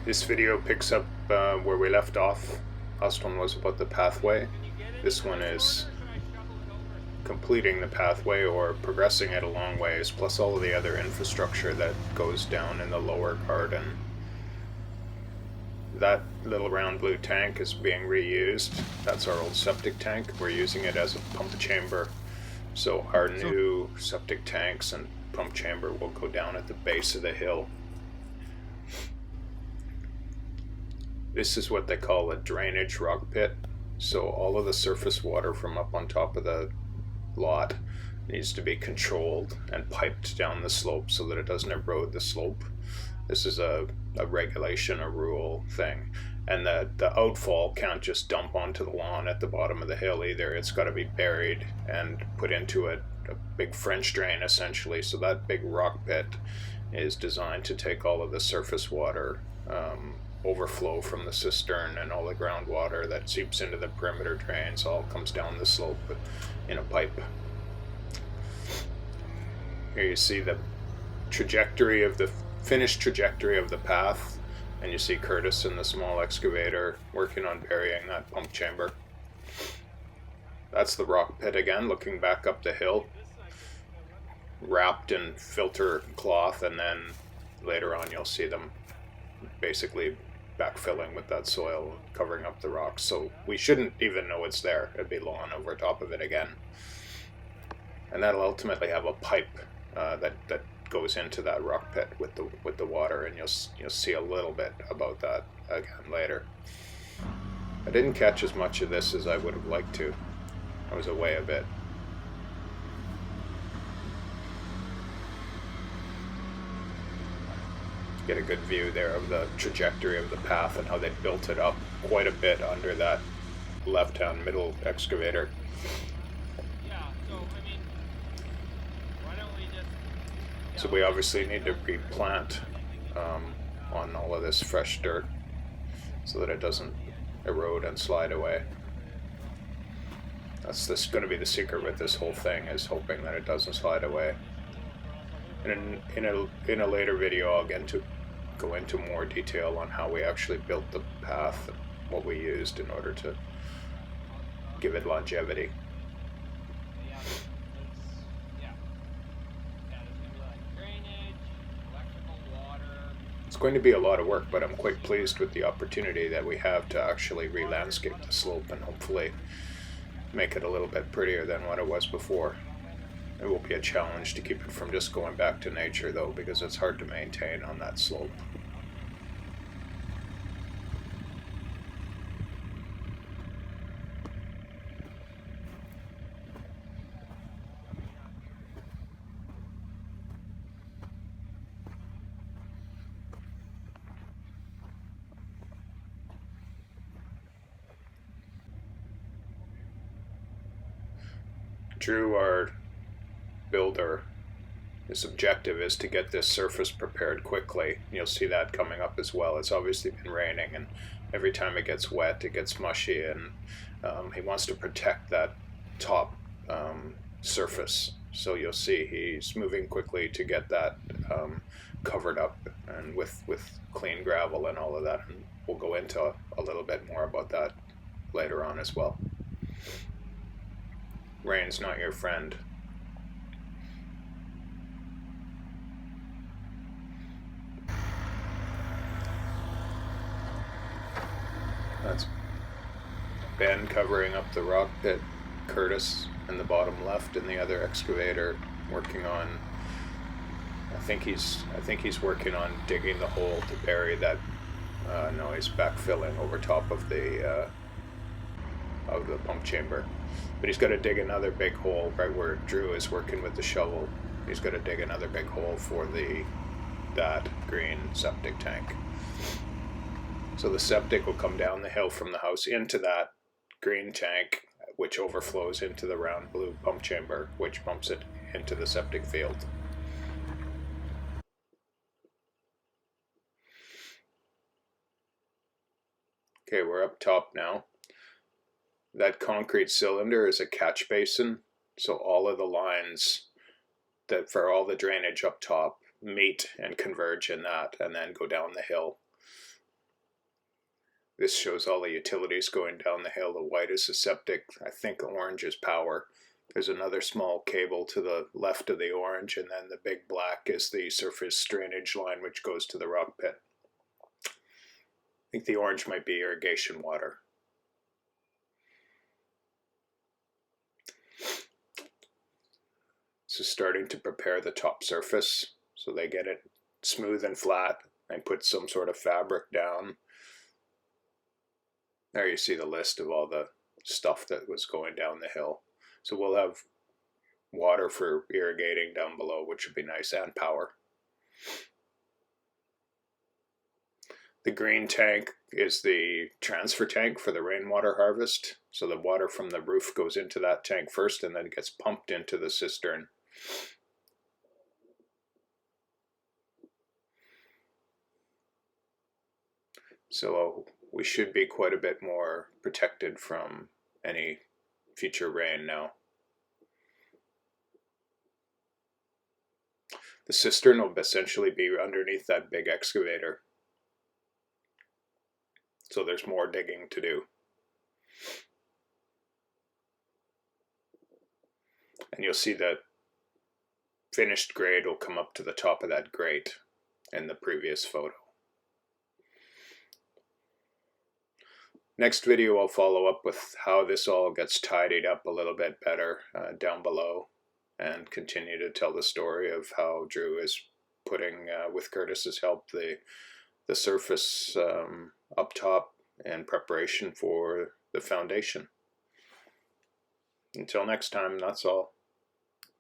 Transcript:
This video picks up where we left off. Last one was about the pathway. This one is completing the pathway or progressing it a long ways, plus all of the other infrastructure that goes down in the lower garden. That little round blue tank is being reused. That's our old septic tank. We're using it as a pump chamber. So our new septic tanks and pump chamber will go down at the base of the hill. This is what they call a drainage rock pit. So all of the surface water from up on top of the lot needs to be controlled and piped down the slope so that it doesn't erode the slope. This is a regulation, a rule thing. And the outfall can't just dump onto the lawn at the bottom of the hill either. It's got to be buried and put into a big French drain essentially. So that big rock pit is designed to take all of the surface water overflow from the cistern, and all the groundwater that seeps into the perimeter drains all comes down the slope in a pipe. Here you see the trajectory of the finished trajectory of the path, and you see Curtis in the small excavator working on burying that pump chamber. That's the rock pit again, looking back up the hill, wrapped in filter cloth, and then later on you'll see them basically backfilling with that soil, covering up the rocks. So we shouldn't even know it's there. It'd be lawn over top of it again. And that'll ultimately have a pipe that goes into that rock pit with the water, and you'll see a little bit about that again later. I didn't catch as much of this as I would have liked to. I was away a bit. Get a good view there of the trajectory of the path and how they built it up quite a bit under that left-hand middle excavator. So we obviously need to replant on all of this fresh dirt so that it doesn't erode and slide away. That's going to be the secret with this whole thing, is hoping that it doesn't slide away. And in a later video, I'll go into more detail on how we actually built the path and what we used in order to give it longevity. It's going to be a lot of work, but I'm quite pleased with the opportunity that we have to actually re-landscape the slope and hopefully make it a little bit prettier than what it was before. It will be a challenge to keep it from just going back to nature though, because it's hard to maintain on that slope. Drew, our builder, his objective is to get this surface prepared quickly. You'll see that coming up as well. It's obviously been raining, and every time it gets wet it gets mushy, and he wants to protect that top surface. So you'll see he's moving quickly to get that covered up and with clean gravel and all of that, and we'll go into a little bit more about that later on as well. Rain's not your friend. That's Ben covering up the rock pit, Curtis in the bottom left, and the other excavator working on, I think he's working on digging the hole to bury that. No, he's backfilling over top of the pump chamber. But he's got to dig another big hole right where Drew is working with the shovel. He's got to dig another big hole for that green septic tank. So the septic will come down the hill from the house into that green tank, which overflows into the round blue pump chamber, which pumps it into the septic field. Okay, we're up top now. That concrete cylinder is a catch basin, so all of the lines that for all the drainage up top meet and converge in that and then go down the hill. This shows all the utilities going down the hill. The white is the septic. I think orange is power. There's another small cable to the left of the orange, and then the big black is the surface drainage line which goes to the rock pit. I think the orange might be irrigation water. So starting to prepare the top surface so they get it smooth and flat. I put some sort of fabric down. There you see the list of all the stuff that was going down the hill. So we'll have water for irrigating down below, which would be nice, and power. The green tank is the transfer tank for the rainwater harvest. So the water from the roof goes into that tank first and then it gets pumped into the cistern. So we should be quite a bit more protected from any future rain now. The cistern will essentially be underneath that big excavator. So there's more digging to do. And you'll see that finished grade will come up to the top of that grate in the previous photo. Next video I'll follow up with how this all gets tidied up a little bit better down below, and continue to tell the story of how Drew is putting, with Curtis's help, the surface up top in preparation for the foundation. Until next time, that's all.